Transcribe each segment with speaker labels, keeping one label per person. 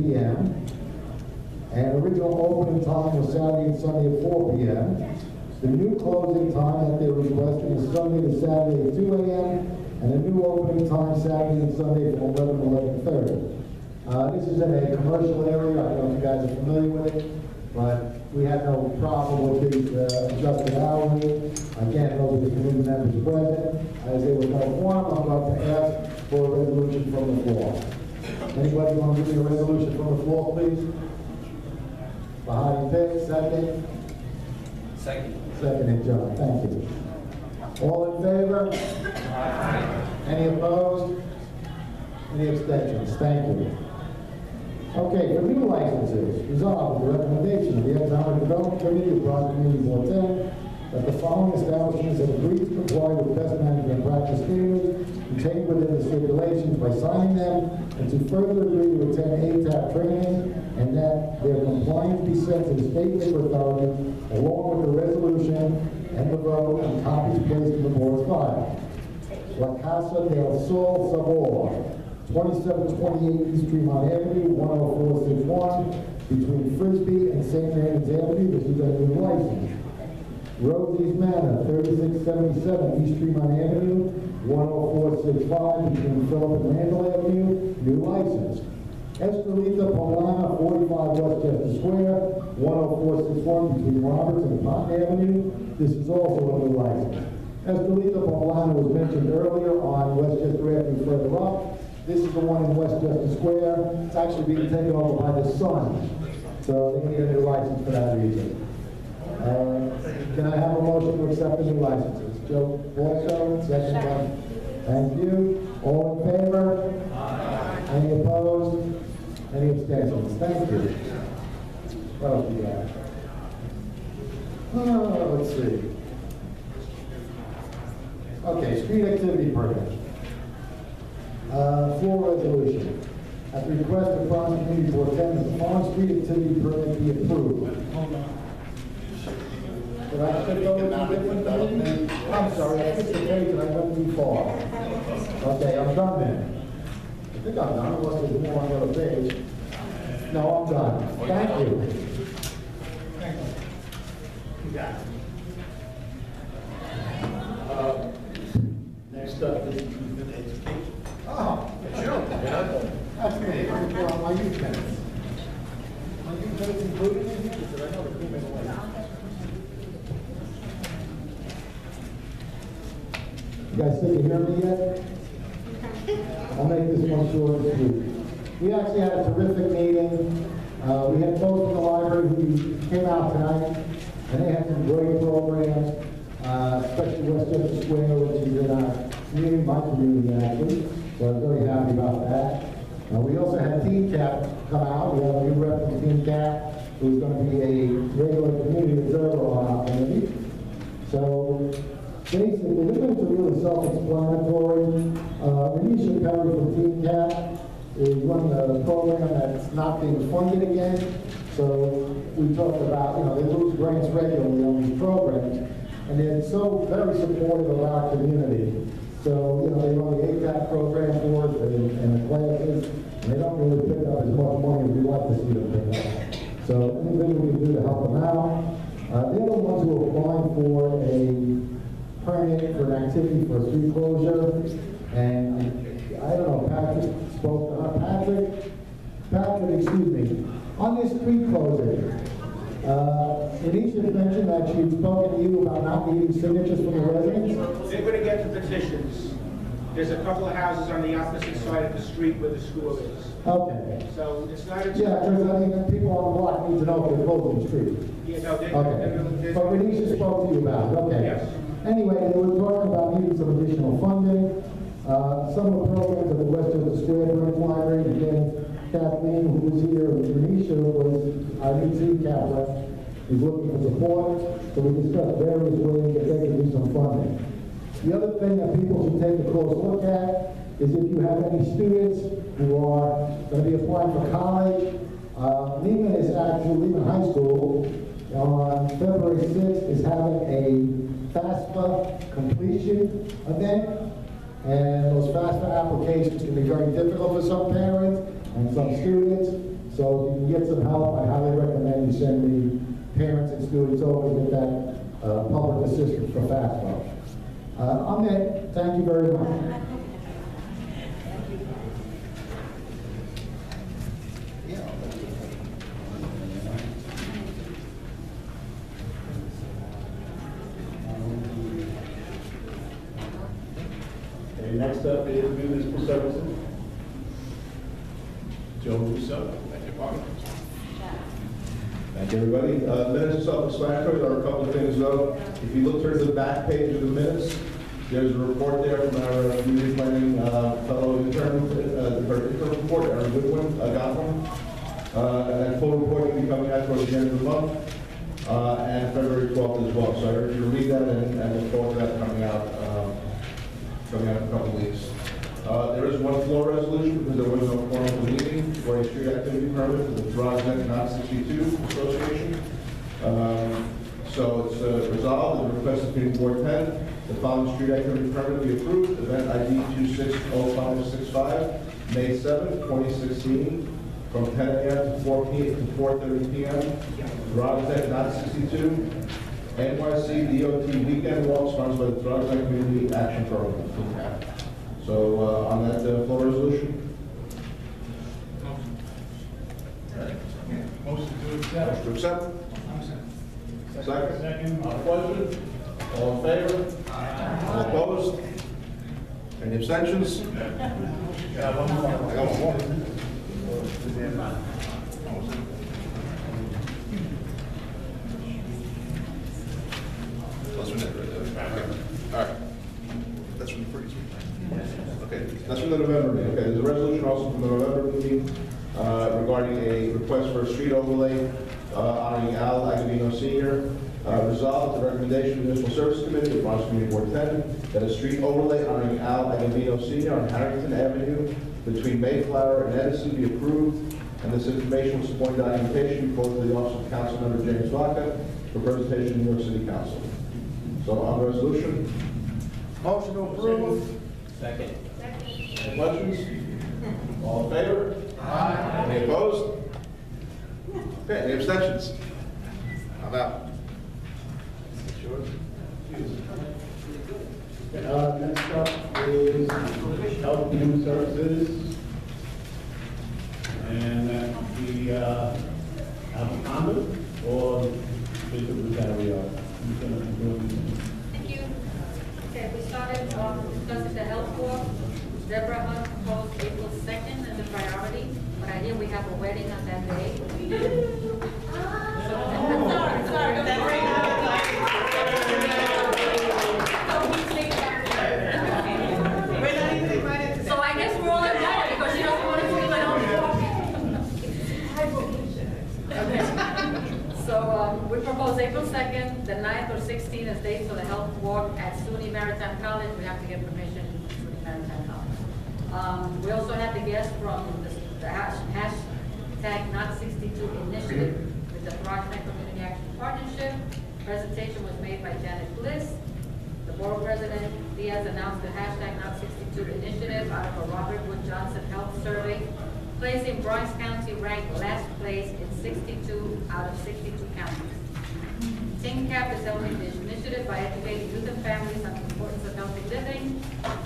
Speaker 1: p.m. And original opening time was Saturday and Sunday at 4 p.m. The new closing time that they're requesting is Sunday to Saturday at 2 a.m. and a new opening time Saturday and Sunday from 11 to 11:30. This is in a commercial area. I don't know if you guys are familiar with it, but we had no problem with these adjusted hourly. Again, those are the committee members present. As there was no quorum, I'm going to ask for a resolution from the floor. Anybody want to give me a resolution from the floor, please? Bahati Pitt, second.
Speaker 2: Second.
Speaker 1: Second, John. Thank you. All in favor?
Speaker 2: Aye.
Speaker 1: Any opposed? Any abstentions? Thank you. Okay, for new licenses, resolved with the recommendation of the Economic Development Committee of Project Committee 410 that the following establishments have agreed to comply with best management practice standards contained within the stipulations by signing them, and to further agree to attend ATAP training, and that their compliance be sent to the State Labor Authority along with the resolution and the vote, and copies placed in the board's file. La Casa del Sol Sabor, 2728 East Tremont Avenue, 10461, between Frisbee and St. Mary's Avenue. This is a new license. Rosie's Manor, 3677 East Tremont Avenue, 10465, between Phillip and Randall Avenue, new license. Estelita Polana, 45 Westchester Square, 10461, between Roberts and Pond Avenue. This is also a new license. Estelita Polana was mentioned earlier on Westchester Avenue further up. This is the one in Westchester Square. It's actually being taken over by the Sun. So they need a new license for that reason. Can I have a motion to accept the new licenses? Joe Borso, second one. Thank you. All in favor? Aye. Any opposed? Any abstentions? Thank you. What else do we have? Let's see. Okay, street activity permit. Floor resolution. At the request of Project Committee 410, that the following street activity permit be approved. Hold on. Did I skip over to different development? I'm sorry, I skipped the page and I went too far. Okay, I'm done then. I think I'm done, unless there's more on the other page. No, I'm done. Thank you. You got it. Next up is education. Oh, sure. That's me. I'm going on my youth minutes. My youth minutes included in here? Because I know the came in away. You guys think you hear me yet? I'll make this one short and sweet. We actually had a terrific meeting. We had folks in the library who came out tonight, and they had some great programs, especially Westchester Square, which is in our community, my community actually. So I'm very happy about that. We also had TCAP come out. We have a new rep from TCAP who's going to be a regular community observer on our committee. So basically, the things are really self-explanatory. Renisha Perry from TCAP is running a program that's not being funded again. So we talked about, they lose grants regularly on these programs, and they're so very supportive of our community. So, they run the ATAP program for us and the classes, and they don't really pick up as much money as we like to see them pick up. So anything we can do to help them out. They're the ones who are applying for a permit for an activity for a street closure. And I don't know, Patrick spoke to her. Patrick, excuse me. On this street closure, Anisha mentioned that she'd spoken to you about not needing signatures from the residents.
Speaker 3: They're going to get the petitions. There's a couple of houses on the opposite side of the street where the school is.
Speaker 1: Okay.
Speaker 3: So it's not a...
Speaker 1: Yeah, because I mean, people on the block need to know if they're closing the street.
Speaker 3: Yeah, no,
Speaker 1: Okay. But Anisha spoke to you about it. Okay.
Speaker 3: Yes.
Speaker 1: Anyway, they were talking about needing some additional funding. Some of the programs at the Westchester Square Branch Library, again, Kathleen, who was here, and Renisha was our new TCAP rep, is looking for support. So we discussed various ways that they can do some funding. The other thing that people should take a close look at is if you have any students who are going to be applying for college. Lehman High School on February 6th is having a FAFSA completion event. And those FAFSA applications can be very difficult for some parents and some students. So if you can get some help, I highly recommend you send the parents and students over to get that public assistance for FAFSA. Ahmed, thank you very much.
Speaker 4: Okay, next up is municipal services. Joe Russo.
Speaker 5: Thank you, Mark.
Speaker 4: Thank you, everybody. Minutes are self-explanatory. There are a couple of things, though. If you look towards the back page of the minutes, there's a report there from our community planning fellow intern, her intern report, Aaron Goodwin, got one. And that full report will be coming out towards the end of the month, and February 12th as well. So I urge you to read that and look forward to that coming out in a couple of weeks. There is one floor resolution because there was no quorum of the meeting for a street activity permit for the Throgs Neck 62 Association. So it's resolved that the request of Community Board 10, the following street activity permit be approved. Event ID 260565, May 7th, 2016, from 10 a.m. to 4:30 p.m. Throgs Neck 62, NYC DOT weekend walk sponsored by the Throgs Neck Community Action Program. So on that floor resolution.
Speaker 5: Motion to accept.
Speaker 4: To accept. Second. Second. On the question? All in favor? All opposed? Any abstentions? I got one more.
Speaker 5: That's from that, right? All right. That's from the previous meeting. Okay.
Speaker 4: That's from the November meeting. Okay, there's a resolution also from the November meeting regarding a request for a street overlay honoring Al Agavino Sr. Resolved, the recommendation of the Municipal Service Committee of Bronx Community Board 10, that a street overlay honoring Al Agavino Sr. on Harrington Avenue between Mayflower and Edison be approved, and this information will support documentation before the office of Council Member James Vaca for presentation to New York City Council. So on the resolution.
Speaker 1: Motion to approve.
Speaker 2: Second.
Speaker 4: Any questions? All in favor? Aye. Any opposed? Okay, any abstentions? I'm out.
Speaker 6: Next up is Health and Human Services. And that would be Alpha Condon or Bishop Rosario.
Speaker 7: Thank you. Okay, we started discussing the health board. Deborah Hunt proposed April 2nd as a priority, but I hear we have a wedding on that day. So I guess we're all invited because she doesn't want us to be my own. So we propose April 2nd, the 9th or 16th as dates for the health board at SUNY Maritime College. We have to get permission from SUNY Maritime College. We also have the guest from the hashtag Not 62 initiative with the Throgs Neck Community Action Partnership. Presentation was made by Janet Bliss. The board president Diaz announced the hashtag Not 62 initiative out of a Robert Wood Johnson Health Survey, placing Bronx County ranked last place in 62 out of 62 counties. TeamCap is helping this initiative by educating youth and families on the importance of healthy living.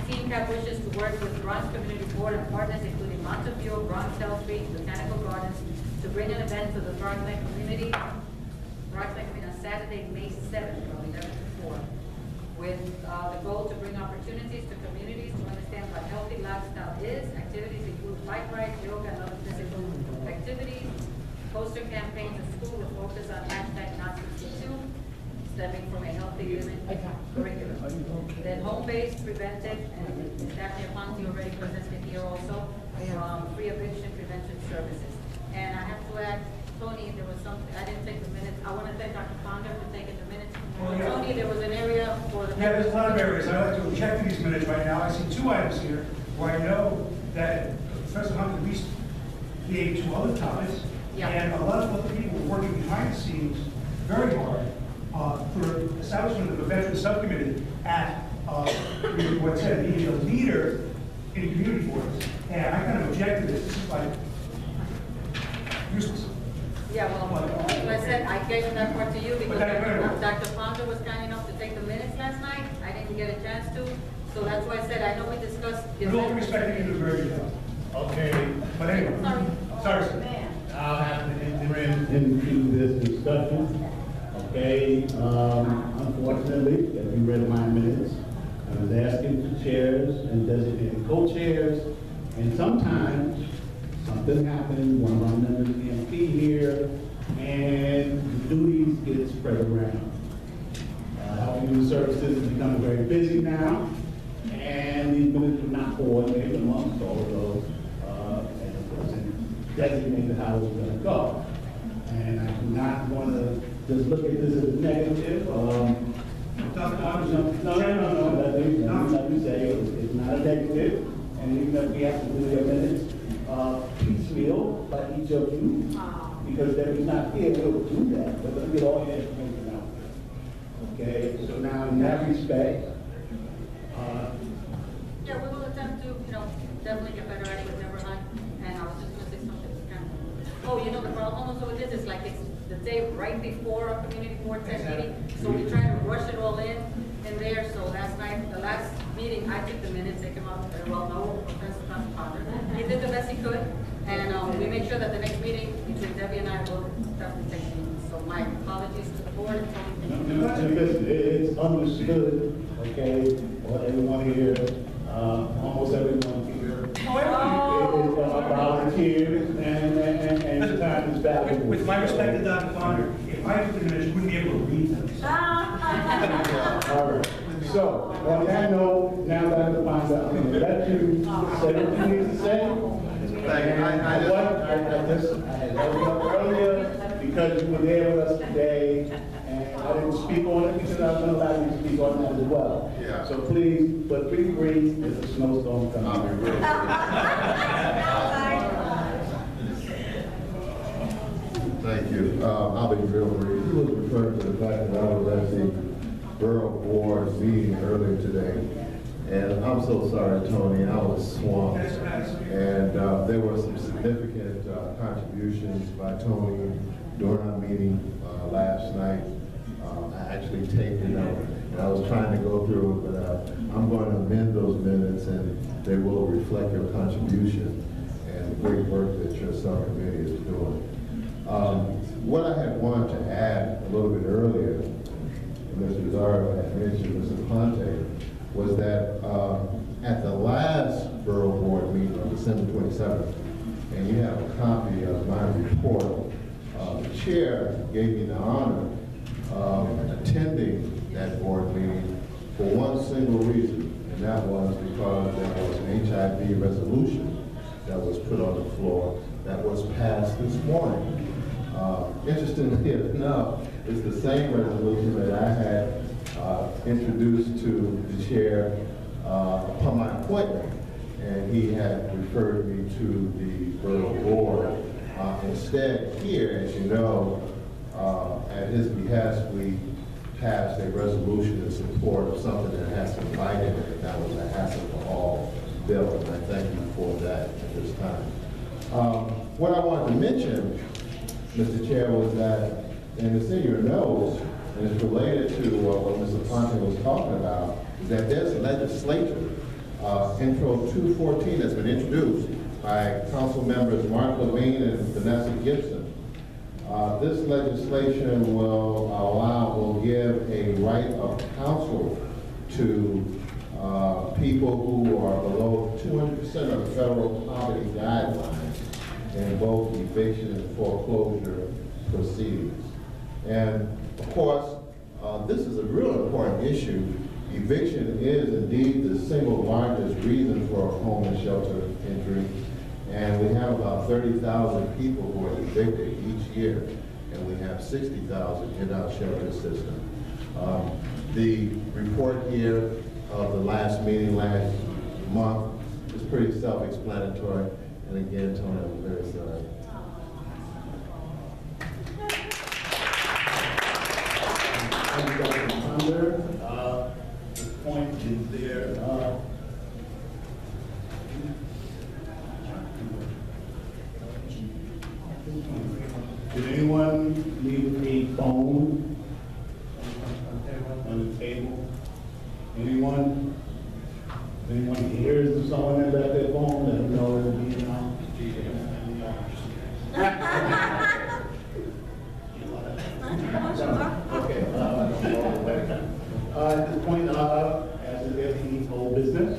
Speaker 7: TeamCap wishes to work with Bronx Community Board and partners including Montefiore, Bronx Health Street, Botanical Gardens to bring an event to the Throgs Neck community on Saturday, May 7th from 11 to 4, with the goal to bring opportunities to communities to understand what healthy lifestyle is. Activities include bike rides, yoga, and other physical activities. Poster campaigns in school with focus on hashtag Not 62, stemming from a healthy living curriculum. Then home-based, preventive, and Daphne Aponte already presented here also, free eviction prevention services. And I have to add, Tony, there was something, I didn't take the minutes. I want to thank Dr. Ponder for taking the minutes. Tony, there was an area for the...
Speaker 8: Yeah, there's a lot of areas. I like to check these minutes right now. I see two items here where I know that Professor Hunt at least gave two other topics.
Speaker 7: Yeah.
Speaker 8: And a lot of other people were working behind the scenes very hard for establishment of a veteran subcommittee at Community Board 10, being a leader in community boards. And I kind of object to this. This is like useless.
Speaker 7: Yeah, well, like I said, I gave that part to you because
Speaker 8: But
Speaker 7: Dr. Fonda was kind enough to take the minutes last night. I didn't get a chance to, so that's why I said, I know we discussed. the
Speaker 8: With all due
Speaker 7: amendments.
Speaker 8: respect, you do a very good job.
Speaker 6: Okay,
Speaker 8: But anyway,
Speaker 7: Sorry.
Speaker 8: sorry, sir.
Speaker 6: I'll have to enter into this discussion. Okay, unfortunately, as you read my minutes, I was asking for chairs and designated co-chairs, and sometimes something happened, one of our members can't be here, and the duties get spread around. Health and Human Services is becoming very busy now, and these minutes were not coordinated amongst all of those, and it wasn't designated how it was gonna go. And I do not wanna just look at this as a negative,
Speaker 8: Dr. Fonda,
Speaker 6: no, let me say, it's not a negative, and even if we have to do the minutes, piecemeal, by each of you, because if he's not here, we'll do that, but let's get all your information out there. Okay, so now in that respect,
Speaker 7: Yeah, we will attempt to, definitely get better at it with Neverland, and I was just gonna say something to Karen. Oh, the problem also with this is like, it's the day right before our community board test meeting, so we try to rush it all in there, so last night, the last meeting, I took the minutes, they came out very well, no offense to Dr. Potter. He did the best he could, and, we make sure that the next meeting, between Debbie and I, will definitely take meetings, so my apologies to the board.
Speaker 6: and listen, it's understood, okay, or everyone here, almost everyone here, is volunteers, and the time is valuable.
Speaker 8: with my respect to Dr. Fonda, if I took the minutes, you wouldn't be able to read them.
Speaker 6: All right, so, on that note, now that I'm gonna let you say what you need to say.
Speaker 4: Thank you.
Speaker 6: And I had held you up earlier because you were there with us today, and I didn't speak on it because I was gonna allow you to speak on that as well.
Speaker 4: Yeah.
Speaker 6: So please, but be brief, there's a snowstorm coming.
Speaker 4: I'll be real brief. Thank you. I'll be real brief. He was referring to the fact that I was at the Borough Board meeting earlier today. And I'm so sorry, Tony, I was swamped. And there were some significant contributions by Tony during our meeting last night. I actually taped it out, and I was trying to go through it, but I'm going to amend those minutes, and they will reflect your contribution and the great work that your subcommittee is doing. What I had wanted to add a little bit earlier, Mr. Zara had mentioned, Mr. Ponte, was that at the last Borough Board meeting on December 27th, and you have a copy of my report, the chair gave me the honor of attending that board meeting for one single reason, and that was because there was an HIV resolution that was put on the floor that was passed this morning. Interestingly enough, it's the same resolution that I had introduced to the chair upon my appointment, and he had referred me to the Borough Board. Instead, here, as you know, at his behest, we passed a resolution in support of something that has some fight in it, and that was a hassle for all bill, and I thank you for that at this time. What I wanted to mention, Mr. Chair, was that, and the senior knows, and it's related to what Mr. Ponte was talking about, is that there's legislation, Intro 214, that's been introduced by Council members Mark Levine and Vanessa Gibson. This legislation will give a right of counsel to people who are below 200% of the federal poverty guidelines in both eviction and foreclosure proceedings. And of course, this is a real important issue. Eviction is indeed the single largest reason for a home and shelter injury. And we have about 30,000 people who are evicted each year, and we have 60,000 in our shelter system. The report here of the last meeting last month is pretty self-explanatory. And again, Tony, I'm very sorry.
Speaker 6: Thank you, Dr. Thunder. The point is there. Did anyone leave a phone on the table? Anyone? Anyone hears of someone that left their phone, let them know it'll be around? Okay. At this point, as if there's any whole business.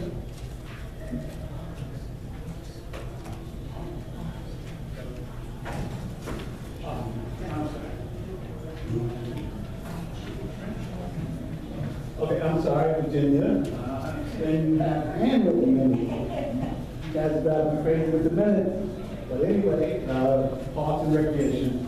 Speaker 6: Okay, I'm sorry, Virginia. And you have a hand with me. You guys are driving me crazy with the minutes. But anyway, Parks and Recreation.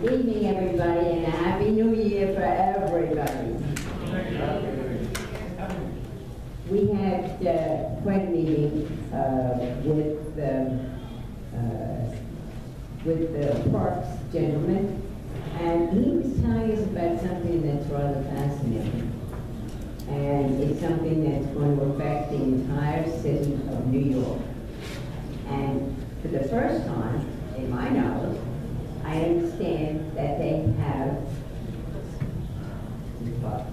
Speaker 9: Good evening, everybody, and a Happy New Year for everybody. We had quite a meeting with the Parks gentleman, and he was telling us about something that's rather fascinating. And it's something that's going to affect the entire city of New York. And for the first time, in my knowledge, I understand that they have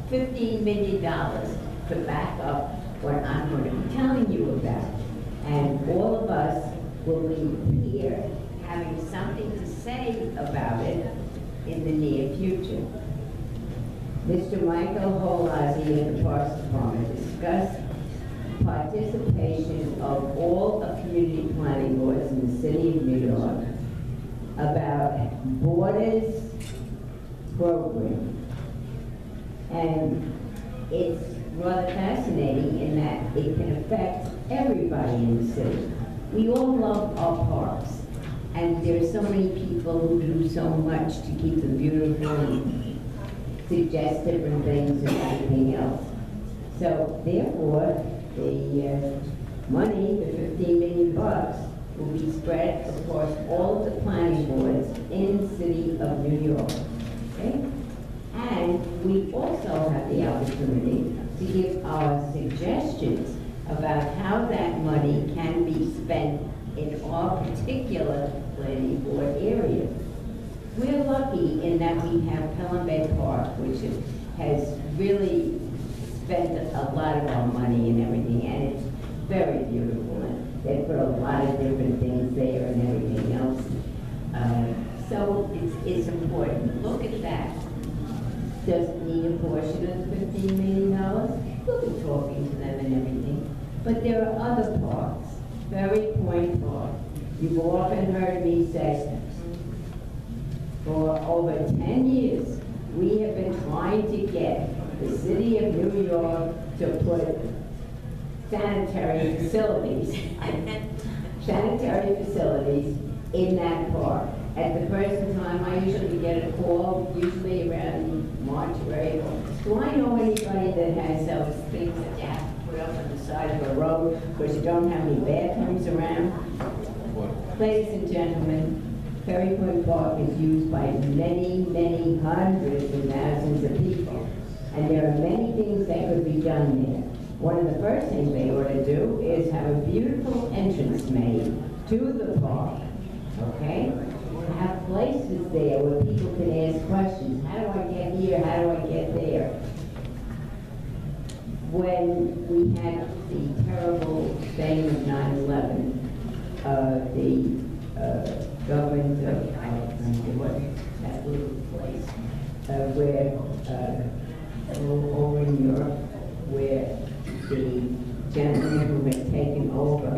Speaker 9: $15 million to back up what I'm going to be telling you about. And all of us will be here having something to say about it in the near future. Mr. Michael Holazi of the Parks Department discussed participation of all the community planning boards in the city of New York about Borders program. And it's rather fascinating in that it can affect everybody in the city. We all love our parks, and there's so many people who do so much to keep them beautiful and suggest different things and everything else. So therefore, the money, the $15 million, will be spread across all of the planning boards in the city of New York. Okay? And we also have the opportunity to give our suggestions about how that money can be spent in our particular planning board area. We're lucky in that we have Pelham Bay Park, which has really spent a lot of our money and everything, and it's very beautiful. And they put a lot of different things there and everything else. So it's important. Look at that. Does it need a portion of the $15 million? We'll be talking to them and everything. But there are other parks. Ferry Point Park. You've often heard me say, for over 10 years, we have been trying to get the city of New York to put sanitary facilities in that park. At the present time, I usually get a call, usually around March or April. Do I know anybody that has those things that you have to put up on the side of a road because you don't have any bathrooms around? Ladies and gentlemen, Ferry Point Park is used by many, many hundreds of thousands of people. And there are many things that could be done there. One of the first things they ought to do is have a beautiful entrance made to the park, okay? Have places there where people can ask questions. How do I get here? How do I get there? When we had the terrible thing of 9/11, the government of, that little place, where, over in Europe, where the gentleman who had taken over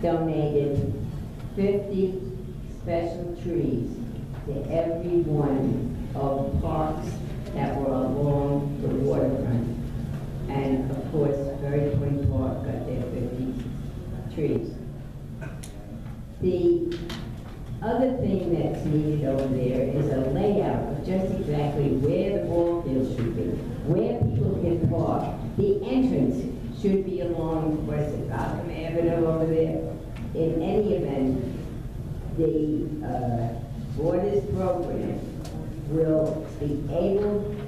Speaker 9: donated 50 special trees to every one of parks that were along the waterfront. And of course, Ferry Point Park got their 50 trees. The other thing that's needed over there is a layout of just exactly where the ball field should be, where people can park. The entrance should be along, what is it, Gotham Avenue over there. In any event, the Borders program will be able